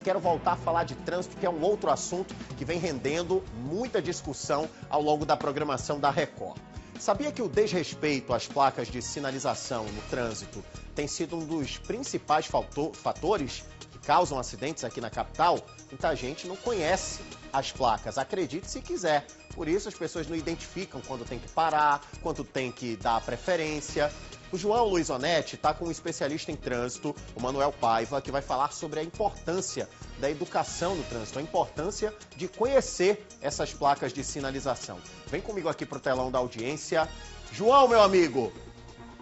Quero voltar a falar de trânsito, que é um outro assunto que vem rendendo muita discussão ao longo da programação da Record. Sabia que o desrespeito às placas de sinalização no trânsito tem sido um dos principais fatores que causam acidentes aqui na capital? Muita gente não conhece as placas, acredite se quiser. Por isso as pessoas não identificam quando tem que parar, quando tem que dar preferência. O João Luiz Onetti está com um especialista em trânsito, o Manuel Paiva, que vai falar sobre a importância da educação no trânsito, a importância de conhecer essas placas de sinalização. Vem comigo aqui para o telão da audiência. João, meu amigo,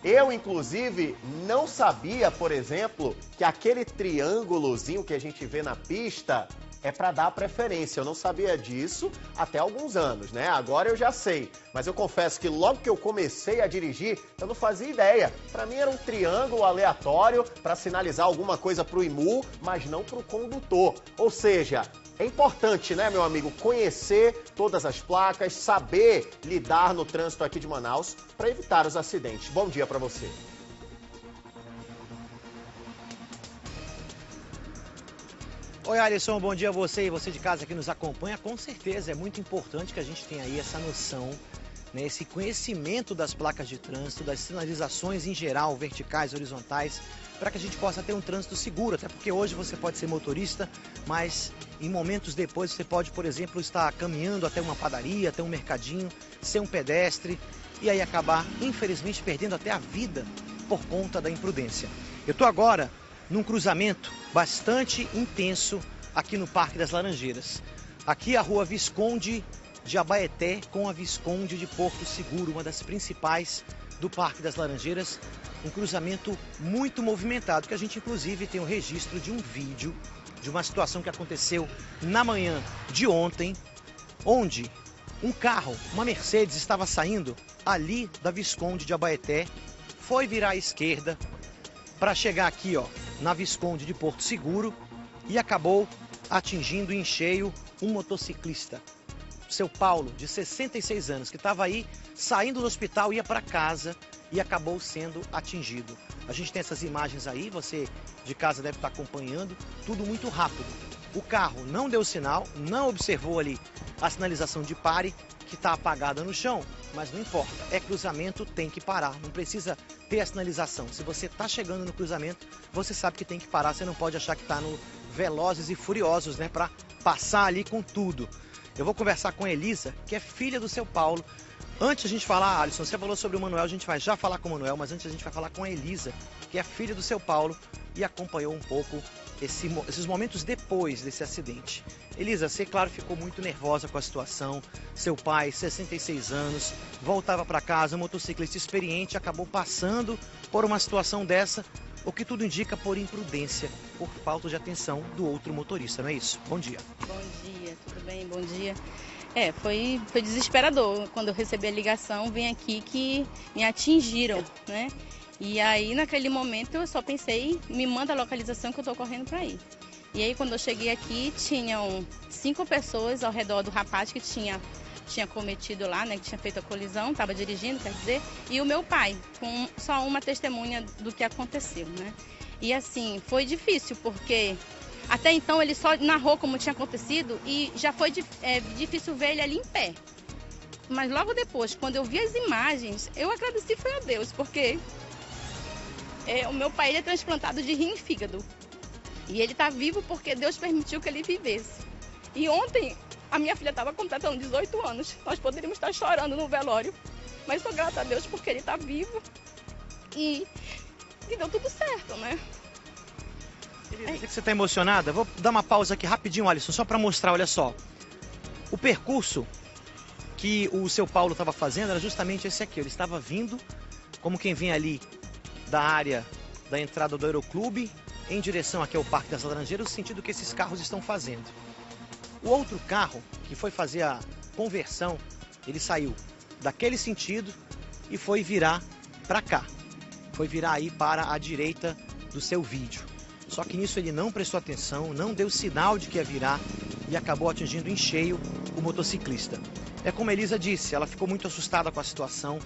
eu, inclusive, não sabia, por exemplo, que aquele triângulozinho que a gente vê na pista é para dar preferência. Eu não sabia disso até alguns anos, né? Agora eu já sei. Mas eu confesso que logo que eu comecei a dirigir, eu não fazia ideia. Para mim era um triângulo aleatório para sinalizar alguma coisa para o IMU, mas não para o condutor. Ou seja, é importante, né, meu amigo, conhecer todas as placas, saber lidar no trânsito aqui de Manaus para evitar os acidentes. Bom dia para você. Oi, Alisson, bom dia a você e você de casa que nos acompanha. Com certeza é muito importante que a gente tenha aí essa noção, né, esse conhecimento das placas de trânsito, das sinalizações em geral, verticais, horizontais, para que a gente possa ter um trânsito seguro, até porque hoje você pode ser motorista, mas em momentos depois você pode, por exemplo, estar caminhando até uma padaria, até um mercadinho, ser um pedestre e aí acabar, infelizmente, perdendo até a vida por conta da imprudência. Eu estou agora num cruzamento bastante intenso aqui no Parque das Laranjeiras. Aqui a rua Visconde de Abaeté com a Visconde de Porto Seguro, uma das principais do Parque das Laranjeiras. Um cruzamento muito movimentado, que a gente inclusive tem o registro de um vídeo de uma situação que aconteceu na manhã de ontem, onde um carro, uma Mercedes, estava saindo ali da Visconde de Abaeté, foi virar à esquerda para chegar aqui, ó, na Visconde de Porto Seguro e acabou atingindo em cheio um motociclista, seu Paulo, de 66 anos, que estava aí saindo do hospital, ia para casa e acabou sendo atingido. A gente tem essas imagens aí, você de casa deve estar acompanhando, tudo muito rápido. O carro não deu sinal, não observou ali a sinalização de pare, que está apagada no chão, mas não importa, é cruzamento, tem que parar, não precisa ter a sinalização. Se você está chegando no cruzamento, você sabe que tem que parar, você não pode achar que está no Velozes e Furiosos, né, para passar ali com tudo. Eu vou conversar com a Elisa, que é filha do seu Paulo. Antes a gente falar, Alisson, você falou sobre o Manuel, a gente vai já falar com o Manuel, mas antes a gente vai falar com a Elisa, que é filha do seu Paulo e acompanhou um pouco esses momentos depois desse acidente. Elisa, você, claro, ficou muito nervosa com a situação. Seu pai, 66 anos, voltava para casa, um motociclista experiente, acabou passando por uma situação dessa, o que tudo indica por imprudência, por falta de atenção do outro motorista, não é isso? Bom dia. Bom dia, tudo bem? Bom dia. Foi desesperador. Quando eu recebi a ligação, vim aqui que me atingiram, né? E aí, naquele momento, eu só pensei, me manda a localização que eu tô correndo para ir. E aí, quando eu cheguei aqui, tinham 5 pessoas ao redor do rapaz que tinha cometido lá, né? Que tinha feito a colisão, estava dirigindo, quer dizer, e o meu pai, com só uma testemunha do que aconteceu, né? E assim, foi difícil, porque até então ele só narrou como tinha acontecido e já foi difícil ver ele ali em pé. Mas logo depois, quando eu vi as imagens, eu agradeci foi a Deus, porque o meu pai é transplantado de rim e fígado. E ele está vivo porque Deus permitiu que ele vivesse. E ontem a minha filha estava completando 18 anos. Nós poderíamos estar chorando no velório, mas sou grata a Deus porque ele está vivo e deu tudo certo, né? Eu sei que você está emocionada. Vou dar uma pausa aqui rapidinho, Alisson, só para mostrar, olha só. O percurso que o seu Paulo estava fazendo era justamente esse aqui. Ele estava vindo, como quem vem ali da área da entrada do Aeroclube, em direção aqui ao Parque das Laranjeiras, no sentido que esses carros estão fazendo. O outro carro, que foi fazer a conversão, ele saiu daquele sentido e foi virar para cá. Foi virar aí para a direita do seu vídeo. Só que nisso ele não prestou atenção, não deu sinal de que ia virar e acabou atingindo em cheio o motociclista. É como a Elisa disse, ela ficou muito assustada com a situação.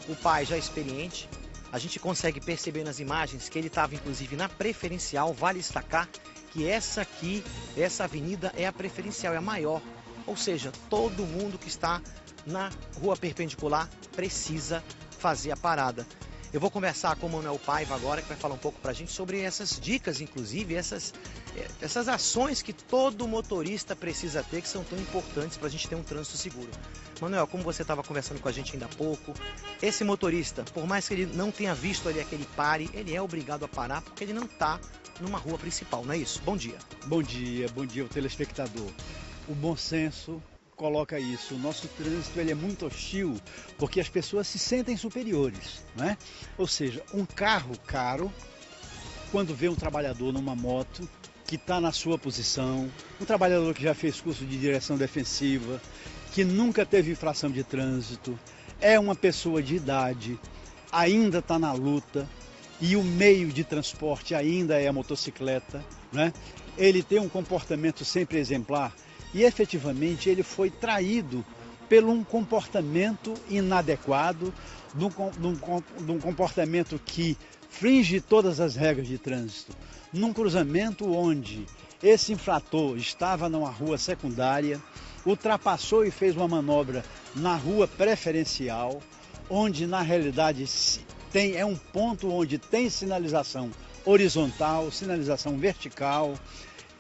O pai já experiente, a gente consegue perceber nas imagens que ele estava inclusive na preferencial, vale destacar que essa avenida é a preferencial, é a maior. Ou seja, todo mundo que está na rua perpendicular precisa fazer a parada. Eu vou conversar com o Manuel Paiva agora, que vai falar um pouco para a gente sobre essas dicas, inclusive, essas ações que todo motorista precisa ter, que são tão importantes para a gente ter um trânsito seguro. Manuel, como você estava conversando com a gente ainda há pouco, esse motorista, por mais que ele não tenha visto ali aquele pare, ele é obrigado a parar porque ele não está numa rua principal, não é isso? Bom dia. Bom dia ao telespectador. O bom senso coloca isso. O nosso trânsito ele é muito hostil porque as pessoas se sentem superiores, né? Ou seja, um carro caro, quando vê um trabalhador numa moto que está na sua posição, um trabalhador que já fez curso de direção defensiva, que nunca teve infração de trânsito, é uma pessoa de idade, ainda está na luta e o meio de transporte ainda é a motocicleta, né? Ele tem um comportamento sempre exemplar. E efetivamente ele foi traído por um comportamento inadequado, de um comportamento que infringe todas as regras de trânsito. Num cruzamento onde esse infrator estava numa rua secundária, ultrapassou e fez uma manobra na rua preferencial, onde na realidade é um ponto onde tem sinalização horizontal, sinalização vertical.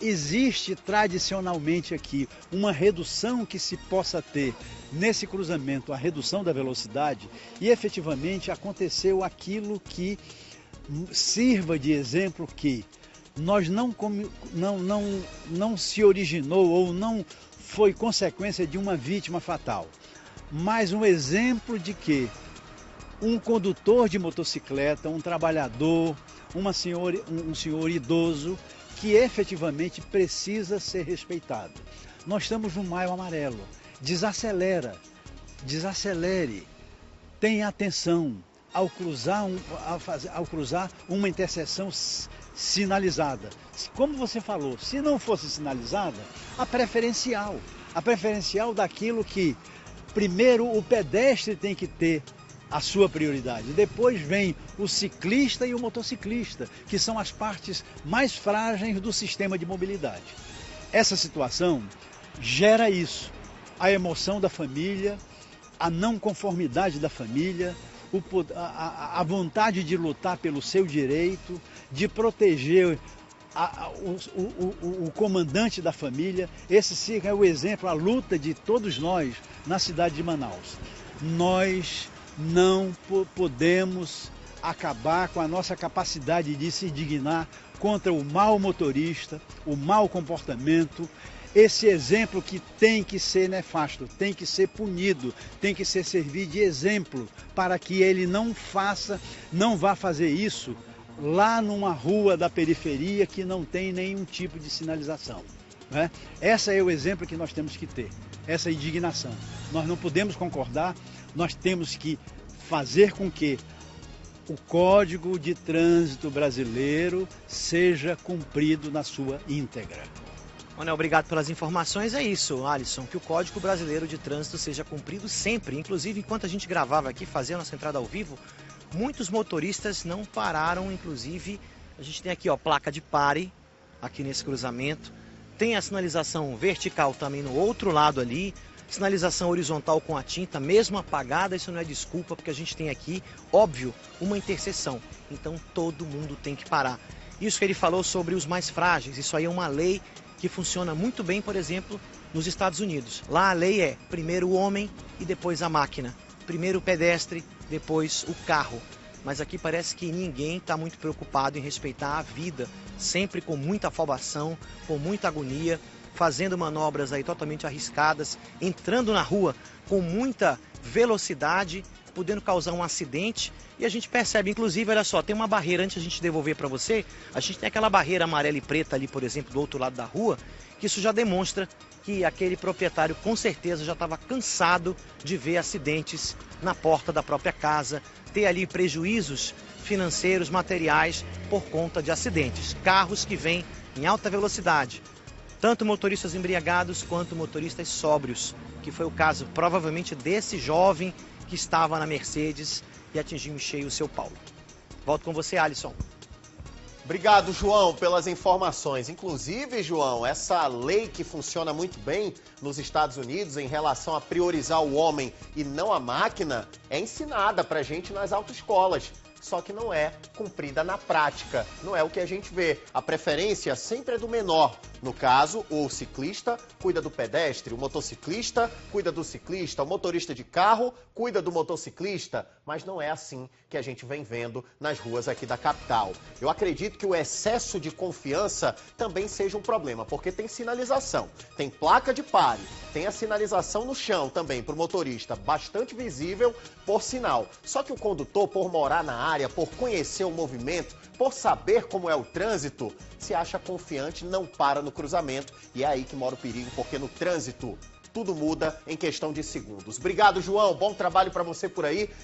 Existe tradicionalmente aqui uma redução que se possa ter nesse cruzamento, a redução da velocidade, e efetivamente aconteceu aquilo que sirva de exemplo que não se originou ou não foi consequência de uma vítima fatal, mas um exemplo de que um condutor de motocicleta, um trabalhador, um senhor idoso, que efetivamente precisa ser respeitado. Nós estamos no Maio Amarelo. Desacelere, tenha atenção ao cruzar uma interseção sinalizada. Como você falou, se não fosse sinalizada, a preferencial daquilo que primeiro o pedestre tem que ter a sua prioridade. Depois vem o ciclista e o motociclista, que são as partes mais frágeis do sistema de mobilidade. Essa situação gera isso, a emoção da família, a não conformidade da família, a vontade de lutar pelo seu direito, de proteger o comandante da família. Esse é o exemplo, a luta de todos nós na cidade de Manaus. Nós não podemos acabar com a nossa capacidade de se indignar contra o mau motorista, o mau comportamento, esse exemplo que tem que ser nefasto, tem que ser punido, tem que servir de exemplo para que ele não vá fazer isso lá numa rua da periferia que não tem nenhum tipo de sinalização, né? Esse é o exemplo que nós temos que ter, essa indignação. Nós não podemos concordar. Nós temos que fazer com que o Código de Trânsito brasileiro seja cumprido na sua íntegra. Manuel, obrigado pelas informações. É isso, Alisson, que o Código Brasileiro de Trânsito seja cumprido sempre. Inclusive, enquanto a gente gravava aqui, fazia a nossa entrada ao vivo, muitos motoristas não pararam. Inclusive, a gente tem aqui, ó, placa de pare, aqui nesse cruzamento. Tem a sinalização vertical também no outro lado ali. Sinalização horizontal com a tinta, mesmo apagada, isso não é desculpa, porque a gente tem aqui, óbvio, uma interseção. Então todo mundo tem que parar. Isso que ele falou sobre os mais frágeis, isso aí é uma lei que funciona muito bem, por exemplo, nos Estados Unidos. Lá a lei é primeiro o homem e depois a máquina. Primeiro o pedestre, depois o carro. Mas aqui parece que ninguém está muito preocupado em respeitar a vida, sempre com muita afobação, com muita agonia, fazendo manobras aí totalmente arriscadas, entrando na rua com muita velocidade, podendo causar um acidente. E a gente percebe, inclusive, olha só, tem uma barreira, antes de a gente devolver para você, a gente tem aquela barreira amarela e preta ali, por exemplo, do outro lado da rua, que isso já demonstra que aquele proprietário com certeza já estava cansado de ver acidentes na porta da própria casa, ter ali prejuízos financeiros, materiais, por conta de acidentes. Carros que vêm em alta velocidade, tanto motoristas embriagados quanto motoristas sóbrios, que foi o caso provavelmente desse jovem que estava na Mercedes e atingiu em cheio o seu Paulo. Volto com você, Alisson. Obrigado, João, pelas informações. Inclusive, João, essa lei que funciona muito bem nos Estados Unidos em relação a priorizar o homem e não a máquina é ensinada pra gente nas autoescolas. Só que não é cumprida na prática, não é o que a gente vê. A preferência sempre é do menor. No caso, o ciclista cuida do pedestre, o motociclista cuida do ciclista, o motorista de carro cuida do motociclista, mas não é assim que a gente vem vendo nas ruas aqui da capital. Eu acredito que o excesso de confiança também seja um problema, porque tem sinalização, tem placa de pare, tem a sinalização no chão também para o motorista, bastante visível por sinal. Só que o condutor, por morar na área, por conhecer o movimento, por saber como é o trânsito, se acha confiante, não para no cruzamento. E é aí que mora o perigo, porque no trânsito tudo muda em questão de segundos. Obrigado, João. Bom trabalho para você por aí.